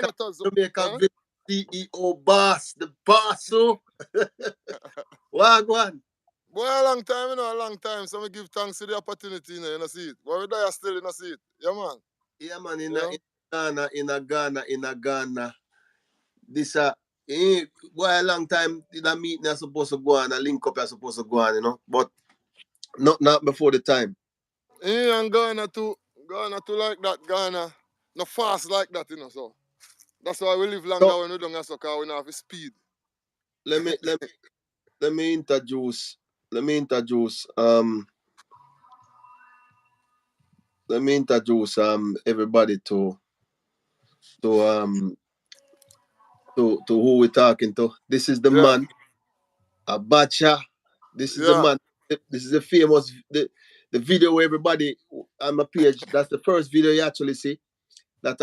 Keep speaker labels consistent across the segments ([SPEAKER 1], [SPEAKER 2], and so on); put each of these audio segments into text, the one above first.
[SPEAKER 1] Jamaica CEO boss, the boss, so. Wagwan.
[SPEAKER 2] Boy, a long time, a long time. So I give thanks to the opportunity, you know, see it. But we die still, you know, see it. Yeah, man.
[SPEAKER 1] Yeah, man, in a Ghana. This, boy, a long time, that meeting are supposed to go on, a link up are supposed to go on, you know, but not before the time.
[SPEAKER 2] And Ghana too like that, Ghana. No fast like that, you know, so. That's why we live longer
[SPEAKER 1] So,
[SPEAKER 2] when we don't have soccer, we don't have speed.
[SPEAKER 1] let me, let me introduce, let me introduce, um, let me introduce everybody to um to who we're talking to. This is the
[SPEAKER 2] Yeah.
[SPEAKER 1] man, Abacha. This is the
[SPEAKER 2] Yeah.
[SPEAKER 1] man. This is the famous the video where everybody on my page. That's the first video you actually see. That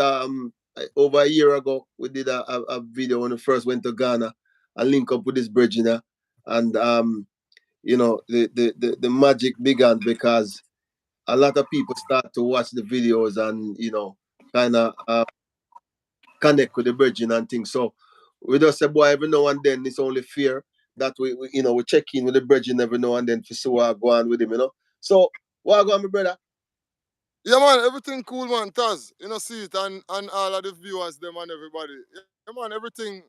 [SPEAKER 1] over a year ago we did a video when we first went to Ghana. I link up with this bridge, you know, and you know the magic began because a lot of people start to watch the videos and you know kind of connect with the virgin and things. So we just say, boy, every now and then it's only fair that we you know we check in with the virgin every now and then to see what go on with him, you know. So what go on, my brother?
[SPEAKER 2] Yeah, man, everything cool, man. Taz, you know, see it, and all of the viewers, them and everybody. Yeah, man, everything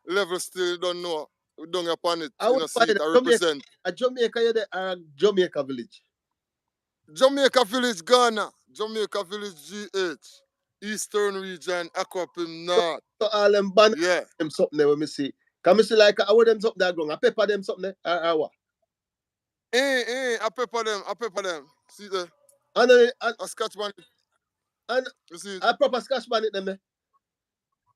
[SPEAKER 2] level still don't know. We don't upon it,
[SPEAKER 1] I
[SPEAKER 2] you
[SPEAKER 1] would
[SPEAKER 2] know, see
[SPEAKER 1] find
[SPEAKER 2] it. I
[SPEAKER 1] Jamaica,
[SPEAKER 2] represent
[SPEAKER 1] a Jamaica, you're there, Jamaica village.
[SPEAKER 2] Jamaica Village, Ghana, Jamaica Village, GH, Eastern Region, Aquapim North.
[SPEAKER 1] So all them banana
[SPEAKER 2] Yeah.
[SPEAKER 1] them something there when me see. Can me see like I would them something there going, I pepper them something there, or what?
[SPEAKER 2] I pepper them. See the
[SPEAKER 1] And
[SPEAKER 2] a scotch bonnet.
[SPEAKER 1] and
[SPEAKER 2] You see it?
[SPEAKER 1] I proper scotch bonnet them there.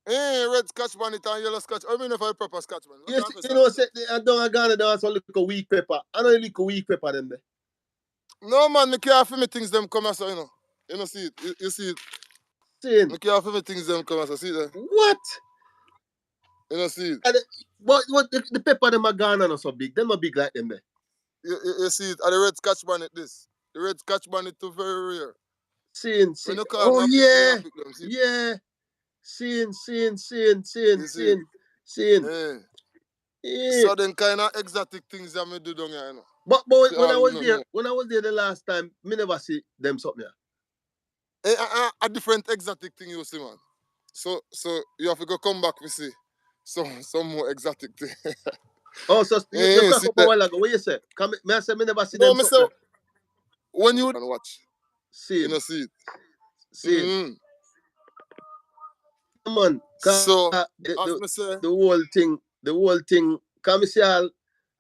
[SPEAKER 2] Red scotch bonnet and yellow scotch. I mean if I pepper scotch bonnet.
[SPEAKER 1] You, see, you know, say I don't Ghana there also look a weak pepper. I know you look a weak pepper them there.
[SPEAKER 2] No man, me care for me things them come as you know. You know see it. You see it.
[SPEAKER 1] Saying
[SPEAKER 2] Me care for me things them come as I see it.
[SPEAKER 1] what?
[SPEAKER 2] You know see it.
[SPEAKER 1] And what the pepper them are Ghana not so big. Them are big like them there.
[SPEAKER 2] You see it. And the red scotch bonnet this. The red scotch bonnet too very rare.
[SPEAKER 1] Seeing,
[SPEAKER 2] When
[SPEAKER 1] see.
[SPEAKER 2] you call
[SPEAKER 1] Oh
[SPEAKER 2] me,
[SPEAKER 1] yeah,
[SPEAKER 2] I pick them. See?
[SPEAKER 1] yeah. Seeing.
[SPEAKER 2] You see it.
[SPEAKER 1] Seeing.
[SPEAKER 2] Eh.
[SPEAKER 1] Yeah.
[SPEAKER 2] So them kind of exotic things that me do down here, you know.
[SPEAKER 1] But
[SPEAKER 2] See
[SPEAKER 1] when I
[SPEAKER 2] all
[SPEAKER 1] was
[SPEAKER 2] no
[SPEAKER 1] there,
[SPEAKER 2] no.
[SPEAKER 1] the last time, me never see them something here.
[SPEAKER 2] A different exotic thing you see, man. So you have to go come back to see some more exotic thing.
[SPEAKER 1] Oh, so you crack
[SPEAKER 2] See
[SPEAKER 1] up a
[SPEAKER 2] that?
[SPEAKER 1] while ago. What you say? Come, me I say me never see
[SPEAKER 2] No,
[SPEAKER 1] them
[SPEAKER 2] me
[SPEAKER 1] something
[SPEAKER 2] say
[SPEAKER 1] there.
[SPEAKER 2] when you can watch, you
[SPEAKER 1] Seeing,
[SPEAKER 2] know, see it.
[SPEAKER 1] seeing. Man,
[SPEAKER 2] So
[SPEAKER 1] the,
[SPEAKER 2] as
[SPEAKER 1] the,
[SPEAKER 2] me say,
[SPEAKER 1] the whole thing, come see all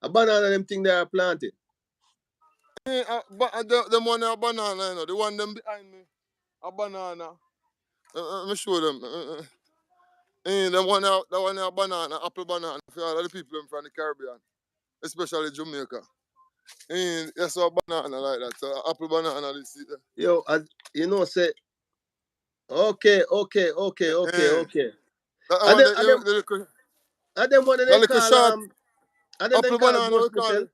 [SPEAKER 1] a banana them thing they are planted.
[SPEAKER 2] the one a banana, you know, the one them behind me, a banana. Me show them. The one a banana, apple banana for all of the people from the Caribbean, especially Jamaica. Yes, a banana like that. So apple banana, this.
[SPEAKER 1] Yo, you know, say, okay.
[SPEAKER 2] Eh, that
[SPEAKER 1] And
[SPEAKER 2] one,
[SPEAKER 1] them, and them, and them what
[SPEAKER 2] the
[SPEAKER 1] they
[SPEAKER 2] little
[SPEAKER 1] call,
[SPEAKER 2] short
[SPEAKER 1] and then they
[SPEAKER 2] apple
[SPEAKER 1] call
[SPEAKER 2] banana, we
[SPEAKER 1] Ghost
[SPEAKER 2] call
[SPEAKER 1] Michelle.
[SPEAKER 2] it.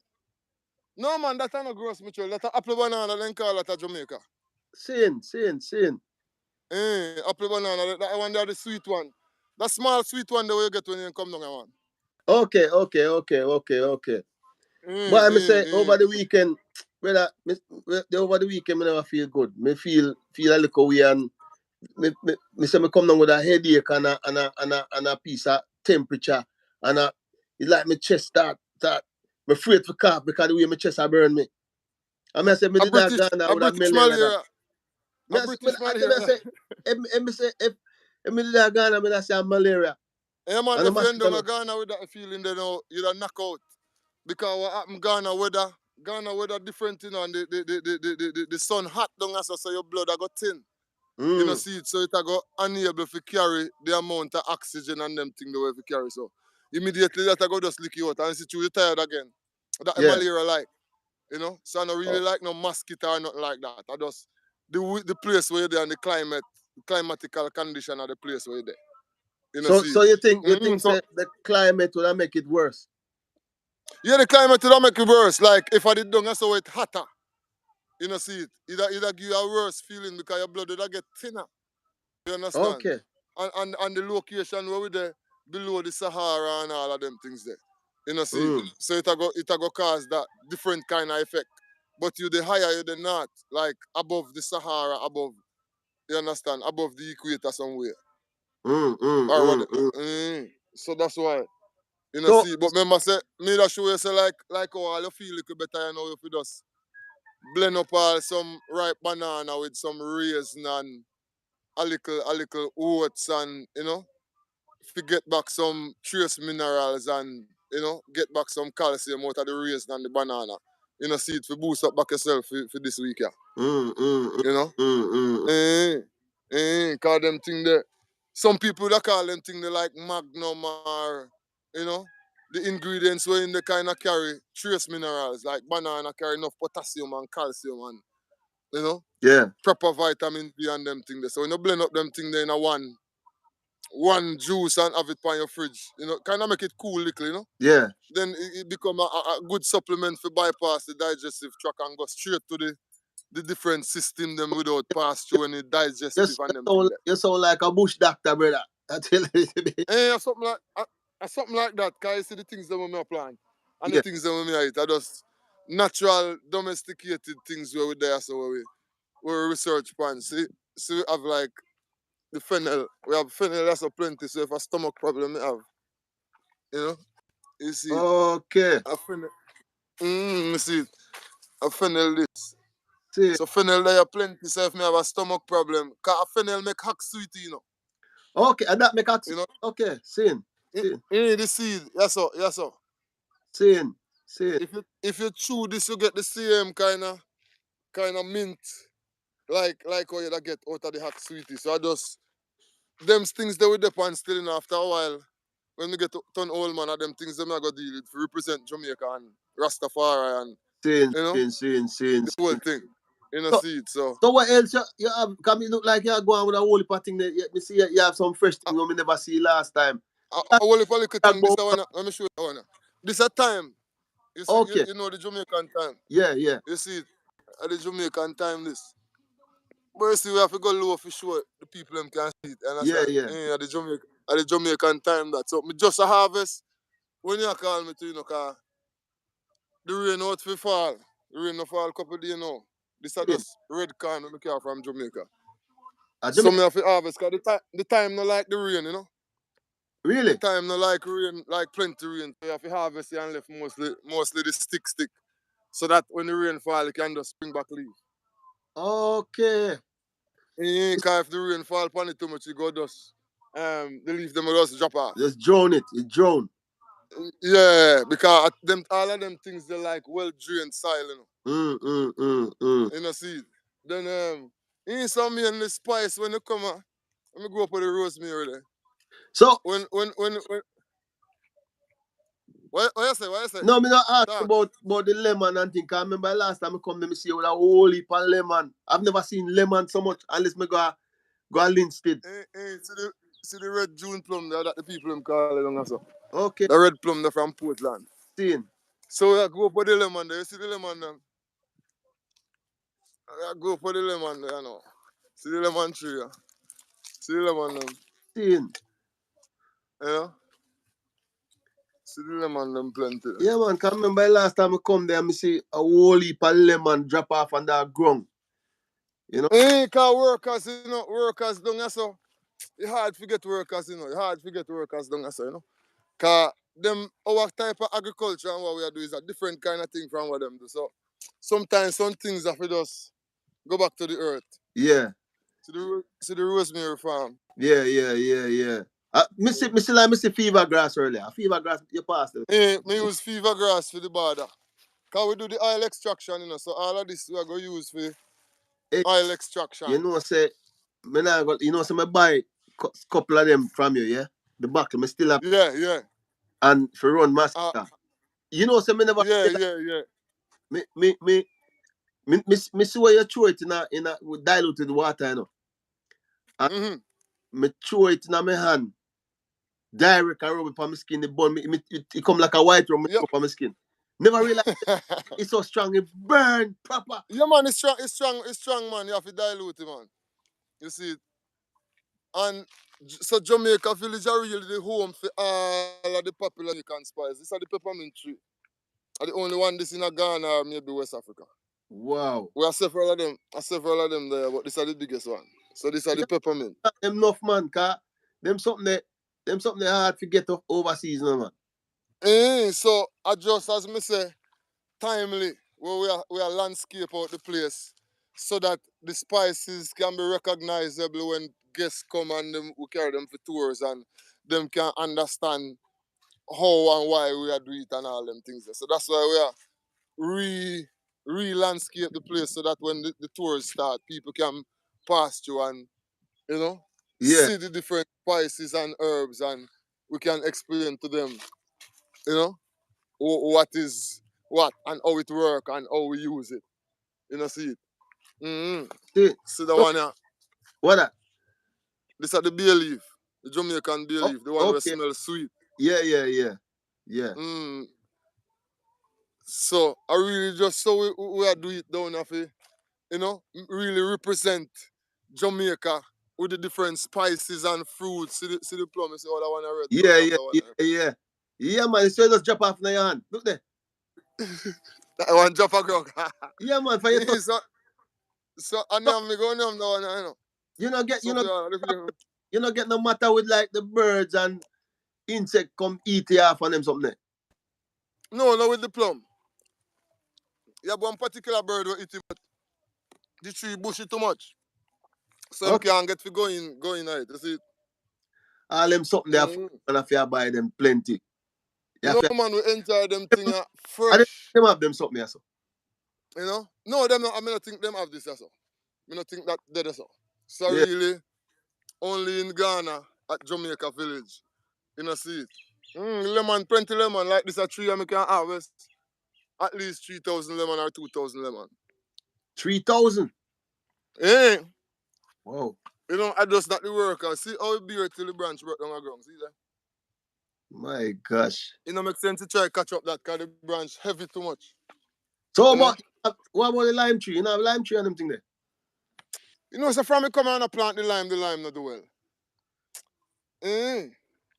[SPEAKER 2] No, man, that's not gross, Mitchell. That's a apple banana, then call it a Jamaica.
[SPEAKER 1] Seeing.
[SPEAKER 2] Apple banana, that one, there, the sweet one. That small sweet one, the way you get when you come down, man.
[SPEAKER 1] Okay. But I say over
[SPEAKER 2] Eh.
[SPEAKER 1] the weekend, brother, over the weekend, me never feel good. Me feel a little way and me say me come down with a headache and a piece of temperature and it's like my chest start. Me afraid to cough because the way my chest a burn me. I mean, I say me did that Ghana
[SPEAKER 2] A
[SPEAKER 1] with a
[SPEAKER 2] British
[SPEAKER 1] malaria that.
[SPEAKER 2] malaria.
[SPEAKER 1] Me,
[SPEAKER 2] A British
[SPEAKER 1] I
[SPEAKER 2] malaria.
[SPEAKER 1] say, me say if me did that Ghana, me say I'm malaria.
[SPEAKER 2] Yeah, man,
[SPEAKER 1] And the
[SPEAKER 2] if you end
[SPEAKER 1] mosquito
[SPEAKER 2] down a
[SPEAKER 1] no.
[SPEAKER 2] Ghana with that feeling, then you don't knock out. Because what happened Ghana weather different, you know, and the sun hot down as so your blood I got thin. You know, see it, so it a go unable to carry the amount of oxygen and them thing the way to carry. So immediately that I go just lick you out and see you tired again. That
[SPEAKER 1] Yeah.
[SPEAKER 2] malaria like, you know. So I don't really like no mosquito or nothing like that. I just the place where you're there and the climatical condition of the place where you're there. You know, see
[SPEAKER 1] So
[SPEAKER 2] it.
[SPEAKER 1] you think
[SPEAKER 2] So
[SPEAKER 1] say the climate will make it worse?
[SPEAKER 2] yeah, the climate will make it worse. Like if I did don't so it hotter. You know, see it. It'll give you a worse feeling because your blood will get thinner. You understand?
[SPEAKER 1] Okay.
[SPEAKER 2] and the location where we there below the Sahara and all of them things there. You know, see, so it a go cause that different kind of effect. But you the higher you the north, like above the Sahara, above, you understand, above the equator somewhere. Or what? So that's why. You know,
[SPEAKER 1] So
[SPEAKER 2] see, but remember say me that show you say like how all you feel little better, you know, if you just blend up all some ripe banana with some raisin and a little oats, and you know, if you get back some trace minerals and you know, get back some calcium out of the raisin and the banana. You know, see it for boost up back yourself for this week, yeah. You know? Call them thing there. Some people that call them thing they like Magnum or you know, the ingredients were in the kind of carry trace minerals like banana carry enough potassium and calcium and you know,
[SPEAKER 1] yeah,
[SPEAKER 2] proper vitamin B and them thing there. So when you blend up them thing there in a one juice and have it on your fridge, you know, kind of make it cool little, you know.
[SPEAKER 1] yeah,
[SPEAKER 2] Then it become a good supplement for bypass the digestive tract and go straight to the different system them without pass through any digestive and them thing there.
[SPEAKER 1] you sound like a bush doctor, brother. I tell you.
[SPEAKER 2] Something like that. Cause you see the things that we applying and the
[SPEAKER 1] Yeah.
[SPEAKER 2] things that we eat are just natural, domesticated things where we there. So we research pan. See, we have like the fennel. We have fennel that's a plenty. So if a stomach problem we have, you know, you see
[SPEAKER 1] Okay.
[SPEAKER 2] a fennel. You see a fennel this.
[SPEAKER 1] See.
[SPEAKER 2] So fennel there are plenty. So if me have a stomach problem, cause a fennel make hack sweet, you know.
[SPEAKER 1] Okay, and that make us.
[SPEAKER 2] You know,
[SPEAKER 1] Okay, sin, sin,
[SPEAKER 2] the seed. Yes sir.
[SPEAKER 1] sin, sin.
[SPEAKER 2] If you chew this, you get the same kind of mint, like how you da get out of the hot sweetie. So I just them things they will depend still in after a while. When we get to turn old man, them things them I go deal with to represent Jamaica and Rastafari and
[SPEAKER 1] Sin,
[SPEAKER 2] you know
[SPEAKER 1] sin, sin, sin,
[SPEAKER 2] the whole
[SPEAKER 1] sin.
[SPEAKER 2] thing. You know,
[SPEAKER 1] So,
[SPEAKER 2] see it. So
[SPEAKER 1] so what else you have? Come, you look like you're going with a whole heap of thing. There. Me see you have some fresh thing we never see last time.
[SPEAKER 2] I will little
[SPEAKER 1] Talk
[SPEAKER 2] thing. This
[SPEAKER 1] about-
[SPEAKER 2] the one. Let me show you the one. This a time. You see,
[SPEAKER 1] Okay,
[SPEAKER 2] you know the Jamaican time.
[SPEAKER 1] yeah, yeah,
[SPEAKER 2] You see it at the Jamaican time. This. But you see, we have to go low for sure. The people them can see it. You
[SPEAKER 1] yeah,
[SPEAKER 2] understand?
[SPEAKER 1] yeah,
[SPEAKER 2] At the Jamaican time that. So me just a harvest. When you call me to, you know, cause the rain out for fall. The rain no fall couple days now. This are
[SPEAKER 1] sin.
[SPEAKER 2] just red corn when me care from Jamaica. So
[SPEAKER 1] Jamaica,
[SPEAKER 2] me have to harvest cause the time no like the rain, you know. The
[SPEAKER 1] really?
[SPEAKER 2] time no like rain, like plenty rain. So you have to harvest it and left mostly the stick. So that when the rain fall, it can just spring back leaf.
[SPEAKER 1] Okay,
[SPEAKER 2] Cause if the rain fall upon it too much, it go just the leaf them will just drop off.
[SPEAKER 1] just drone it. It drone.
[SPEAKER 2] Yeah, because them all of them things they like well drained soil, you know. You know, see. Then in some me and the spice when you come let me go up with the rosemary there.
[SPEAKER 1] So,
[SPEAKER 2] When what you say? What you say?
[SPEAKER 1] no, me not ask
[SPEAKER 2] Talk.
[SPEAKER 1] about the lemon and thing. Cause I remember last time I come, let me see with a whole heap of lemon. I've never seen lemon so much unless me go a Linstead.
[SPEAKER 2] See the red June plum there that the people them call it on so.
[SPEAKER 1] Okay,
[SPEAKER 2] The red plum there from Portland.
[SPEAKER 1] seeing.
[SPEAKER 2] So I go up with the lemon there. You see the lemon them? I go up with the lemon there, you know. See the lemon tree, yeah. See the lemon them.
[SPEAKER 1] Seeing.
[SPEAKER 2] You know? See the lemon them plenty.
[SPEAKER 1] Yeah, man. Can remember last time I come there, me see a whole heap of lemon drop off on that ground. You know?
[SPEAKER 2] Cause workers, you know, workers don't so. It's hard to get workers, you know. It's hard to get workers down there, you know. Cause them our type of agriculture and what we are doing is a different kind of thing from what them do. So sometimes some things have to just go back to the earth.
[SPEAKER 1] Yeah.
[SPEAKER 2] See the rosemary farm.
[SPEAKER 1] Yeah, yeah, yeah, yeah. Me see fever grass earlier. Fever grass, you passed it.
[SPEAKER 2] Me use fever grass for the border. Cause we do the oil extraction, you know. So all of this we are going to use for
[SPEAKER 1] Hey,
[SPEAKER 2] oil extraction.
[SPEAKER 1] you know, say, me nah go, you know, say, me buy couple of them from you, yeah? The buckle, me still have,
[SPEAKER 2] Yeah.
[SPEAKER 1] and for run
[SPEAKER 2] Uh,
[SPEAKER 1] massacre. You know, say, me never,
[SPEAKER 2] yeah.
[SPEAKER 1] me, me, me, me see where you throw it in a with diluted water, you know. And
[SPEAKER 2] Mm-hmm.
[SPEAKER 1] me throw it in my hand. Direct and rub it on my skin, the bun, it come like a white rum, me
[SPEAKER 2] Yep.
[SPEAKER 1] throw on my skin. Never realize it's so strong, it burn proper.
[SPEAKER 2] Yeah, man, it's strong, man. You have to dilute it, man. You see it. And So Jamaica village are really the home for all of the popular Jamaican spices. This are the peppermint tree. Are the only one this in a Ghana or maybe West Africa.
[SPEAKER 1] Wow.
[SPEAKER 2] We have several of them there, but this are the biggest one. So these are the
[SPEAKER 1] Yeah,
[SPEAKER 2] peppermint.
[SPEAKER 1] them enough man, cause them something they hard to get off overseas, no man.
[SPEAKER 2] So I just as me say, timely where we are landscape out the place so that the spices can be recognizable when guests come and them, we carry them for tours and them can understand how and why we are doing it and all them things there. So that's why we are re-landscape the place so that when the tours start, people can pass through and, you know,
[SPEAKER 1] Yeah,
[SPEAKER 2] see the different spices and herbs and we can explain to them, you know, what is what and how it work and how we use it. You know, see it. Mm-hmm.
[SPEAKER 1] see,
[SPEAKER 2] See the
[SPEAKER 1] so
[SPEAKER 2] one here.
[SPEAKER 1] what that?
[SPEAKER 2] This are the bay leaf, the Jamaican bay
[SPEAKER 1] Oh,
[SPEAKER 2] leaf, the one that
[SPEAKER 1] okay.
[SPEAKER 2] smells sweet.
[SPEAKER 1] Yeah.
[SPEAKER 2] Mm. So I really just so we are do it down here, you know, really represent Jamaica with the different spices and fruits. See the plum, you see all that one I red plum,
[SPEAKER 1] Yeah,
[SPEAKER 2] you have
[SPEAKER 1] yeah,
[SPEAKER 2] that one
[SPEAKER 1] yeah,
[SPEAKER 2] there.
[SPEAKER 1] yeah. Yeah, man, so just drop off in your hand. Look there.
[SPEAKER 2] That one Jaffa Grog.
[SPEAKER 1] Yeah, man, for your touch.
[SPEAKER 2] So I
[SPEAKER 1] So,
[SPEAKER 2] name me go name that one, you know.
[SPEAKER 1] you know get
[SPEAKER 2] So for
[SPEAKER 1] you know get no matter with like the birds and insect come eat you off on them something there.
[SPEAKER 2] no with the plum. You have one particular bird will eat it, but the tree bushy too much. So him
[SPEAKER 1] Okay.
[SPEAKER 2] can't get to going at it. You see?
[SPEAKER 1] All them something there
[SPEAKER 2] Mm-hmm.
[SPEAKER 1] and if you buy them plenty. You have
[SPEAKER 2] No
[SPEAKER 1] to,
[SPEAKER 2] man will enjoy them thing
[SPEAKER 1] I them
[SPEAKER 2] fresh.
[SPEAKER 1] them have them something here, so.
[SPEAKER 2] You know? No, them not, I mean I think them have this also. I don't think that they do so. So
[SPEAKER 1] Yeah.
[SPEAKER 2] really, only in Ghana at Jamaica village. You know see it. Lemon, plenty lemon like this a tree I can harvest at least 3,000 lemon or 2,000 lemon.
[SPEAKER 1] 3,000.
[SPEAKER 2] Eh?
[SPEAKER 1] Wow.
[SPEAKER 2] You know, I just not the worker. See how it bear till the branch work on the ground. See that?
[SPEAKER 1] My gosh.
[SPEAKER 2] It don't make sense to try catch up that because the branch heavy too much.
[SPEAKER 1] So
[SPEAKER 2] You know?
[SPEAKER 1] what about the lime tree? You know have lime tree and them thing there?
[SPEAKER 2] You know, so from me come and plant the lime not do well.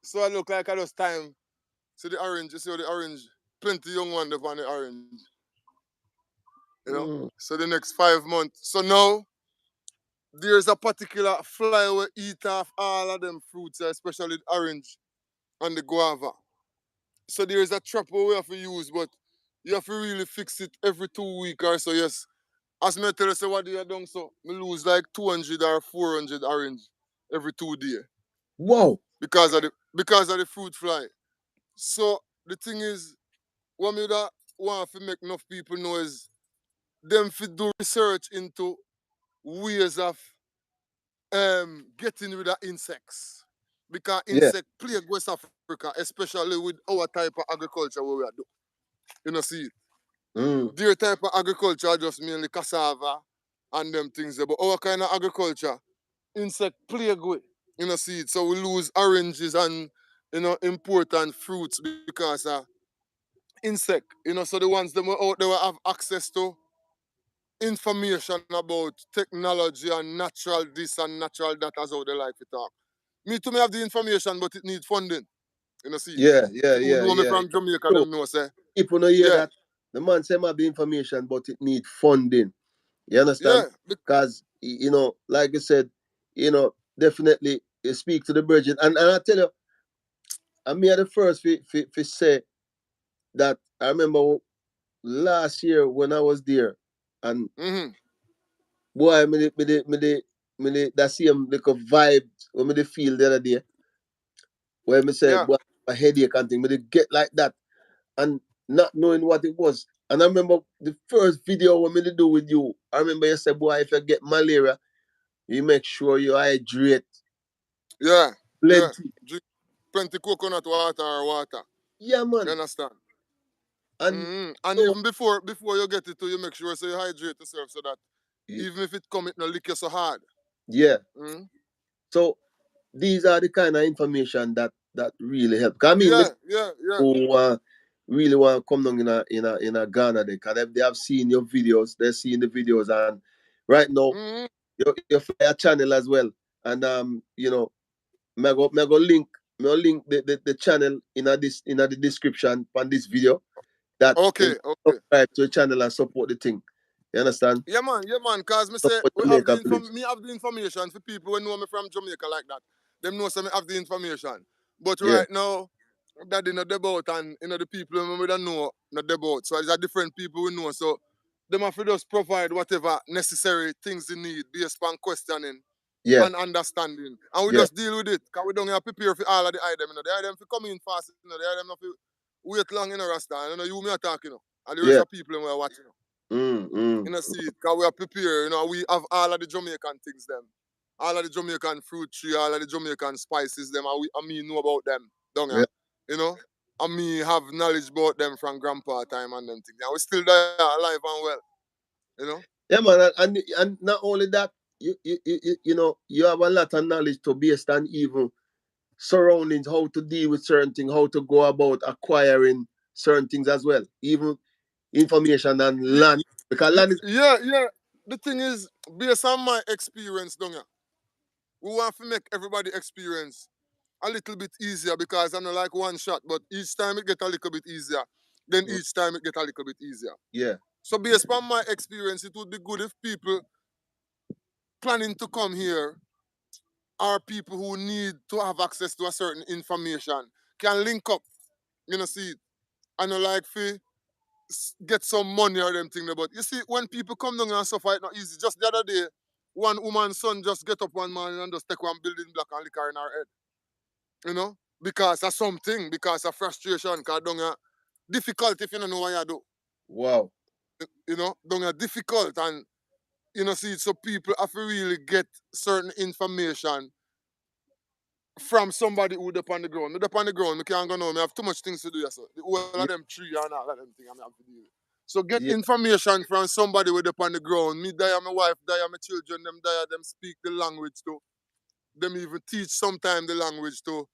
[SPEAKER 2] So I look like I just time. See the orange, you see how the orange, plenty young one there on the orange. You know?
[SPEAKER 1] Mm.
[SPEAKER 2] So the next 5 months. So now there's a particular fly will eat off all of them fruits, especially the orange and the guava. So there's a trap we have to use, but you have to really fix it every 2 weeks or so, yes. As me tell you, so what do you done so? Me lose like 200 or 400 orange every 2 days
[SPEAKER 1] Wow.
[SPEAKER 2] because of the fruit fly. So the thing is, what me that want to make enough people know is them to do research into ways of getting rid of insects. Because
[SPEAKER 1] Yeah.
[SPEAKER 2] insect plague West Africa, especially with our type of agriculture where we are doing. You know, see,
[SPEAKER 1] Mm.
[SPEAKER 2] their type of agriculture are just mainly cassava and them things there. But our kind of agriculture, insect plague with. You know, see it. So we lose oranges and important fruits because of insect. You know, so the ones that were out there will have access to information about technology and natural this and natural that as how they like to talk. Me too may have the information, but it need funding. You know, see it. Who know me
[SPEAKER 1] Yeah.
[SPEAKER 2] from Jamaica,
[SPEAKER 1] So
[SPEAKER 2] them know say,
[SPEAKER 1] people don't hear
[SPEAKER 2] yeah,
[SPEAKER 1] that. The man say have the information, but it need funding. You understand?
[SPEAKER 2] yeah,
[SPEAKER 1] Because you know, like I said, definitely you speak to the virgin. And I tell you, I'm here the first to say that I remember last year when I was there, and
[SPEAKER 2] mm-hmm,
[SPEAKER 1] boy, that same like a vibe when me feel the other day, where me say,
[SPEAKER 2] yeah,
[SPEAKER 1] boy, a headache and thing, me get like that, and not knowing what it was. And I remember the first video when me do with you, I remember you said, boy, if you get malaria, you make sure you hydrate
[SPEAKER 2] yeah, yeah.
[SPEAKER 1] plenty.
[SPEAKER 2] Drink plenty coconut water or water.
[SPEAKER 1] Yeah,
[SPEAKER 2] You
[SPEAKER 1] man.
[SPEAKER 2] understand?
[SPEAKER 1] And
[SPEAKER 2] And
[SPEAKER 1] so,
[SPEAKER 2] even before you get it to, you make sure so you hydrate yourself so that
[SPEAKER 1] y-
[SPEAKER 2] even if it come, it no lick you so hard.
[SPEAKER 1] yeah.
[SPEAKER 2] Mm?
[SPEAKER 1] So these are the kind of information that really help. 'Cause I mean,
[SPEAKER 2] Yeah,
[SPEAKER 1] Mister
[SPEAKER 2] yeah, yeah.
[SPEAKER 1] who really want to come down in a Ghana, because they have seen your videos, they're seeing the videos, and right now
[SPEAKER 2] Mm-hmm.
[SPEAKER 1] you fly a channel as well, and me go link the channel in the description on this video that
[SPEAKER 2] Okay, okay.
[SPEAKER 1] subscribe to the channel and support the thing. You understand?
[SPEAKER 2] Yeah, man. Cause me say
[SPEAKER 1] Support Jamaica village.
[SPEAKER 2] me have the information for people who know me from Jamaica like that. Them know some me have the information. But
[SPEAKER 1] Yeah,
[SPEAKER 2] right now, that in the boat and the people who we don't know not the boat. So there's different people we know. So them have to just provide whatever necessary things they need based on questioning
[SPEAKER 1] yeah,
[SPEAKER 2] and understanding. And we
[SPEAKER 1] yeah,
[SPEAKER 2] just deal with it. Cause we don't have to prepare for all of the item. The item for come in fast, the item not for wait long in a rasta. You me are talking, and the rest
[SPEAKER 1] yeah.
[SPEAKER 2] of people we are watching. See it, because we are prepared, we have all of the Jamaican things them. All of the Jamaican fruit tree, all of the Jamaican spices them, and me know about them, don't ya?
[SPEAKER 1] Yeah,
[SPEAKER 2] You know? And me have knowledge about them from grandpa time and them things. And we still there alive and well, you know?
[SPEAKER 1] yeah, man. And not only that, you have a lot of knowledge to based on even surroundings, how to deal with certain things, how to go about acquiring certain things as well. Even information on land. Because land is
[SPEAKER 2] Yeah. The thing is, based on my experience, don't ya? We want to make everybody experience a little bit easier because I'm not like one shot, but each time it get a little bit easier. Then
[SPEAKER 1] mm,
[SPEAKER 2] each time it get a little bit easier.
[SPEAKER 1] yeah,
[SPEAKER 2] So based on my experience, it would be good if people planning to come here are people who need to have access to a certain information can link up, see, and not like fi get some money or them thing. But you see, when people come down and stuff, it's not easy. Just the other day, one woman's son just get up one morning and just take one building block and lick her in her head. Because of something, because of frustration, because down difficult if you don't know what you do.
[SPEAKER 1] wow,
[SPEAKER 2] Down difficult and see, so people have to really get certain information from somebody who up on the ground. Me up on the ground, me can't go now. Me have too much things to do, yes, sir. The whole of
[SPEAKER 1] yeah,
[SPEAKER 2] them tree and all of them things I have to deal with. So get
[SPEAKER 1] yeah,
[SPEAKER 2] information from somebody with up on the ground. Me die, my wife die, my children, them die, them speak the language too. Them even teach sometime the language to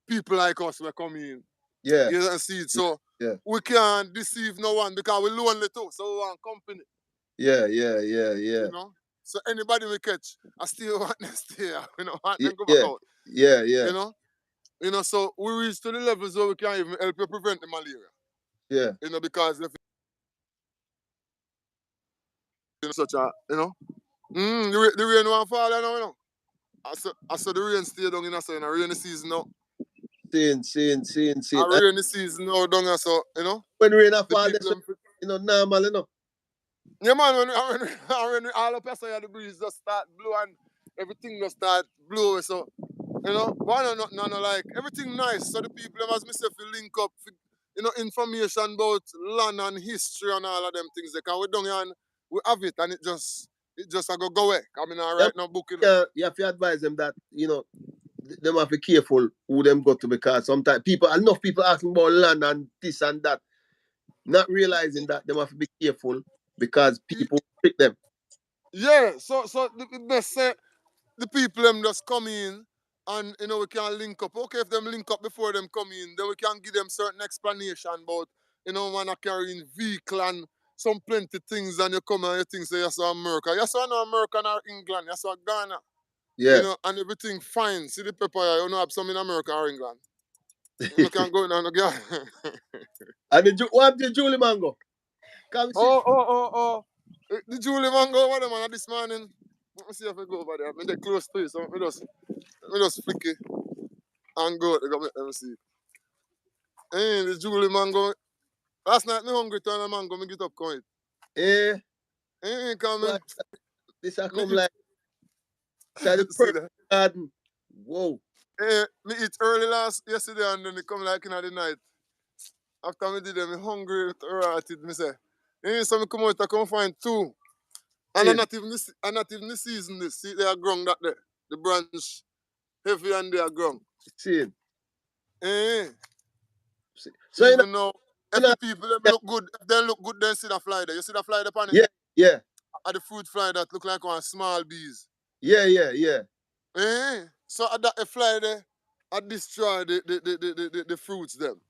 [SPEAKER 2] people like us who come in.
[SPEAKER 1] yeah,
[SPEAKER 2] You don't see it. So
[SPEAKER 1] yeah,
[SPEAKER 2] we can't deceive no one because we're lonely too. So we want company,
[SPEAKER 1] yeah, yeah, yeah, yeah,
[SPEAKER 2] you know. So anybody we catch, I still want them stay here. We don't want
[SPEAKER 1] yeah,
[SPEAKER 2] them go back
[SPEAKER 1] yeah,
[SPEAKER 2] out.
[SPEAKER 1] yeah, yeah,
[SPEAKER 2] You know? So we reach to the levels where we can even help you prevent the malaria.
[SPEAKER 1] yeah.
[SPEAKER 2] Because if such a, the rain won't fall, I saw the rain stay down in a rainy season now.
[SPEAKER 1] Seeing.
[SPEAKER 2] A rainy season now down here, so,
[SPEAKER 1] When rain
[SPEAKER 2] the
[SPEAKER 1] fall,
[SPEAKER 2] people,
[SPEAKER 1] that's normal,
[SPEAKER 2] yeah, man, when all up here, so the breeze just start blow and everything just start blow, so, why not like, everything nice, so the people, them as myself, will link up, information about land and history and all of them things, because we down here and we have it, and it just I go away. I mean, I
[SPEAKER 1] Yeah,
[SPEAKER 2] write no book,
[SPEAKER 1] yeah, you have to advise them that them have to be careful who them go to because sometimes enough people asking about land and this and that, not realizing that them have to be careful because people trick them.
[SPEAKER 2] Yeah, so the best say the people them just come in and we can link up. Okay, if them link up before them come in, then we can give them certain explanation about man are carrying vehicle and some plenty things and you come and you think say yes America. Yes I know America or England, yes or Ghana.
[SPEAKER 1] Yeah.
[SPEAKER 2] And everything fine. See the pepper you know have some in America or England. You can go in and again.
[SPEAKER 1] And what the Julie Mango? Can we see?
[SPEAKER 2] Oh. The Julie Mango over there man this morning. Let me see if I go over there. I'm they close to it, so let me just flick it and go. Let me see. Hey, the Julie mango. Last night me hungry to a mango, me get up come it.
[SPEAKER 1] Eh,
[SPEAKER 2] Hey, come
[SPEAKER 1] what?
[SPEAKER 2] in.
[SPEAKER 1] This I
[SPEAKER 2] Me
[SPEAKER 1] come
[SPEAKER 2] eat
[SPEAKER 1] like inside the
[SPEAKER 2] see
[SPEAKER 1] perfect
[SPEAKER 2] that.
[SPEAKER 1] garden. Whoa.
[SPEAKER 2] Hey, me eat early yesterday and then it come like in the night. After me did them, me hungry rotted, me say. Hey, so me come out, I come find two. And I'm not even the season this. See, they are grown that there. The branch heavy and they are grown.
[SPEAKER 1] Seeing.
[SPEAKER 2] Hey,
[SPEAKER 1] So
[SPEAKER 2] even now,
[SPEAKER 1] you
[SPEAKER 2] if
[SPEAKER 1] know,
[SPEAKER 2] the people them look good, if they look good, then see the fly there. You see the fly there on it?
[SPEAKER 1] yeah, yeah,
[SPEAKER 2] At the fruit fly that look like one small bees.
[SPEAKER 1] yeah.
[SPEAKER 2] So at that a fly there, I destroy the fruits them.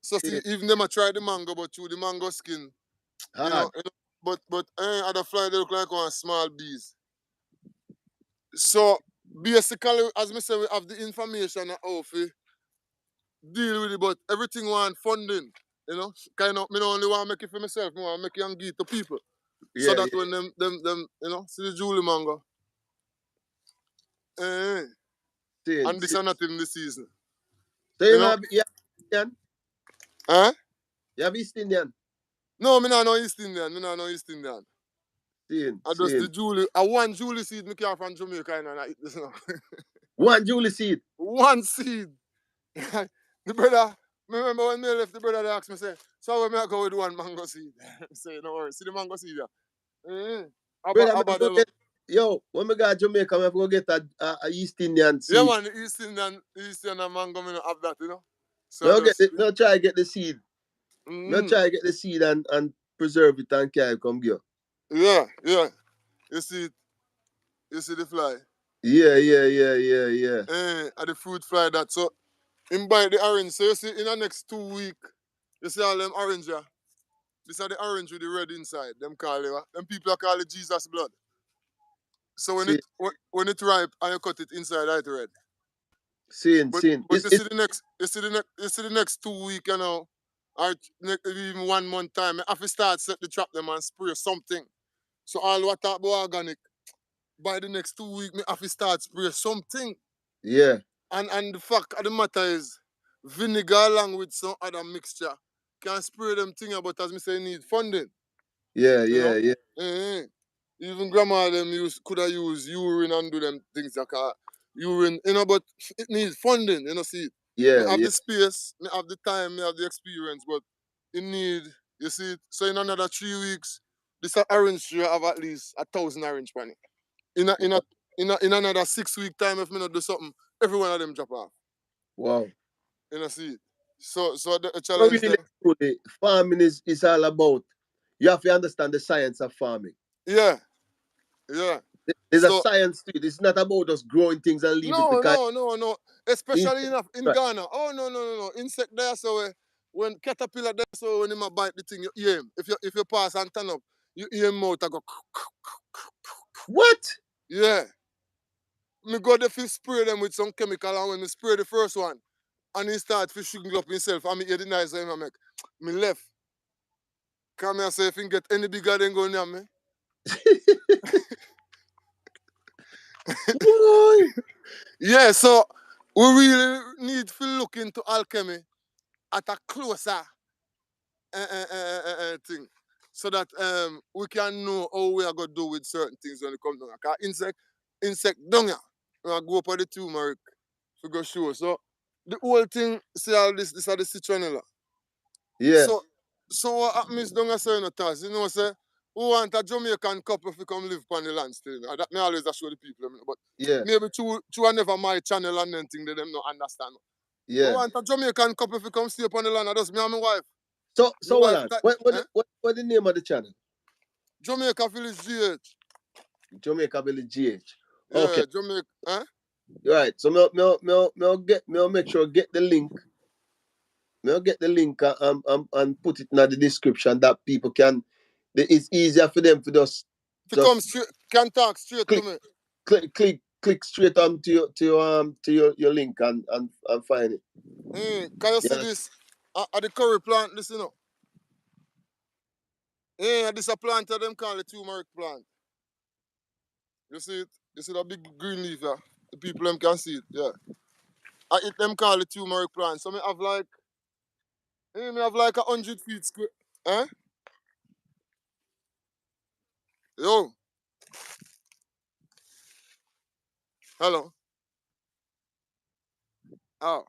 [SPEAKER 2] So see,
[SPEAKER 1] See,
[SPEAKER 2] even them I try the mango, but through the mango skin,
[SPEAKER 1] hard.
[SPEAKER 2] but at the fly they look like one small bees. So basically, as me say, we have the information of how to deal with it, but everything want funding. You know, kind of, me not only want to make it for myself, I want to make it and give it to people. So
[SPEAKER 1] Yeah,
[SPEAKER 2] that
[SPEAKER 1] yeah.
[SPEAKER 2] when them, you know, see the Julie mango.
[SPEAKER 1] Seeing,
[SPEAKER 2] And this
[SPEAKER 1] see.
[SPEAKER 2] are not in the season.
[SPEAKER 1] So
[SPEAKER 2] You
[SPEAKER 1] you
[SPEAKER 2] know?
[SPEAKER 1] have East Indian?
[SPEAKER 2] Huh?
[SPEAKER 1] You have East Indian?
[SPEAKER 2] No, me not know East Indian. Me not know East Indian.
[SPEAKER 1] Seeing,
[SPEAKER 2] I just the
[SPEAKER 1] seeing.
[SPEAKER 2] Julie. I one Julie seed me care from Jamaica and I eat this now.
[SPEAKER 1] One Julie seed.
[SPEAKER 2] One seed. The brother, me remember when me left, the brother they asked me, say, so where me I go with one mango seed? I say, no worries, see the mango seed there.
[SPEAKER 1] Brother, man,
[SPEAKER 2] About
[SPEAKER 1] go
[SPEAKER 2] the,
[SPEAKER 1] get, yo, when we go to Jamaica, I have to go get a East Indian
[SPEAKER 2] yeah
[SPEAKER 1] seed.
[SPEAKER 2] man, the East Indian mango, me not have that, you know. So I
[SPEAKER 1] No,
[SPEAKER 2] just,
[SPEAKER 1] no try get the seed. No
[SPEAKER 2] mm,
[SPEAKER 1] try get the seed and preserve it and carry it come give.
[SPEAKER 2] yeah, yeah. You see it, you see the fly.
[SPEAKER 1] Yeah, yeah, yeah, yeah, yeah.
[SPEAKER 2] And the fruit fly that. So him buy the orange. So you see in the next 2 weeks, you see all them orange, yeah. This are the orange with the red inside. Them call it what? Them people call it Jesus blood. So
[SPEAKER 1] See,
[SPEAKER 2] when it ripe and you cut it inside, it's red. But
[SPEAKER 1] seeing.
[SPEAKER 2] but you see the next 2 weeks, you know, or even 1 month time, I have to start set the trap them and spray something. So all what talk about organic, by the next 2 weeks, I have to start spray something.
[SPEAKER 1] Yeah,
[SPEAKER 2] And the fact of the matter is, vinegar along with some other mixture can spray them thing, but as me say, need funding.
[SPEAKER 1] yeah,
[SPEAKER 2] You
[SPEAKER 1] yeah,
[SPEAKER 2] know?
[SPEAKER 1] yeah,
[SPEAKER 2] Eh. Even grandma them could have used urine and do them things like urine, you know, but it needs funding, you know, see. Me
[SPEAKER 1] yeah,
[SPEAKER 2] have
[SPEAKER 1] yeah,
[SPEAKER 2] the space, me have the time, me have the experience, but it need, you see it. So in another 3 weeks, this orange tree have at least 1,000 orange on it. In a, in a, in another 6 week time, if me not do something, every one of them drop off.
[SPEAKER 1] wow.
[SPEAKER 2] You know, see it. So the
[SPEAKER 1] So
[SPEAKER 2] challenge
[SPEAKER 1] really,
[SPEAKER 2] there.
[SPEAKER 1] truly, farming is all about, you have to understand the science of farming.
[SPEAKER 2] Yeah, yeah.
[SPEAKER 1] There's a
[SPEAKER 2] So
[SPEAKER 1] science to it. It's not about just growing things and leave it
[SPEAKER 2] no,
[SPEAKER 1] because
[SPEAKER 2] no, no, no. Especially in
[SPEAKER 1] right.
[SPEAKER 2] Ghana. Oh no, no, no, no. Insect there, so when caterpillar there, so when him a bite the thing, you hear him. If you pass and turn up, you hear him out. I go.
[SPEAKER 1] What?
[SPEAKER 2] Yeah. Me go there fi spray them with some chemical, and when me spray the first one, and he start fi shrivel up himself, and me hear the noise him I make. Me left. Come here, say if he get any bigger than go near me.
[SPEAKER 1] Boy.
[SPEAKER 2] Yeah, so we really need to look into alchemy at a closer thing, so that we can know how we are going to do with certain things when it comes down. Because insect down here, we are go up on the turmeric to go show. So the whole thing, see all this are the citronella.
[SPEAKER 1] Yeah,
[SPEAKER 2] So what happens down here, say, you know, say, we want a Jamaican couple to come live on the land still. You know? That me always show the people, you know, but
[SPEAKER 1] yeah,
[SPEAKER 2] maybe two are never my channel and then thing they them not understand. We
[SPEAKER 1] yeah.
[SPEAKER 2] want a Jamaican couple to come stay upon the land. That's me and my wife. My
[SPEAKER 1] So hold
[SPEAKER 2] wife,
[SPEAKER 1] on. What
[SPEAKER 2] eh?
[SPEAKER 1] what the name of the channel?
[SPEAKER 2] Jamaica Village GH.
[SPEAKER 1] Jamaica Village GH. Okay.
[SPEAKER 2] Yeah, Jamaica. Eh?
[SPEAKER 1] Right. So me make sure get the link. Me get the link and put it in the description that people can. It's easier for them to
[SPEAKER 2] To come
[SPEAKER 1] just
[SPEAKER 2] straight, can talk straight to
[SPEAKER 1] click
[SPEAKER 2] me.
[SPEAKER 1] click straight on to your link and find it.
[SPEAKER 2] Can you see
[SPEAKER 1] Yeah.
[SPEAKER 2] this? At the curry plant, this, you know. This a plant of them call the turmeric plant. You see it? You see that big green leaf here? The people them can see it, yeah. I eat them call the turmeric plant. So me have like 100 feet square. Eh? Yo, hello. Oh,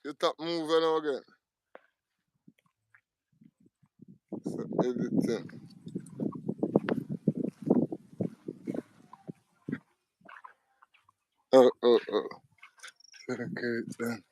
[SPEAKER 2] you tap move now again. So everything. Oh. Okay, then.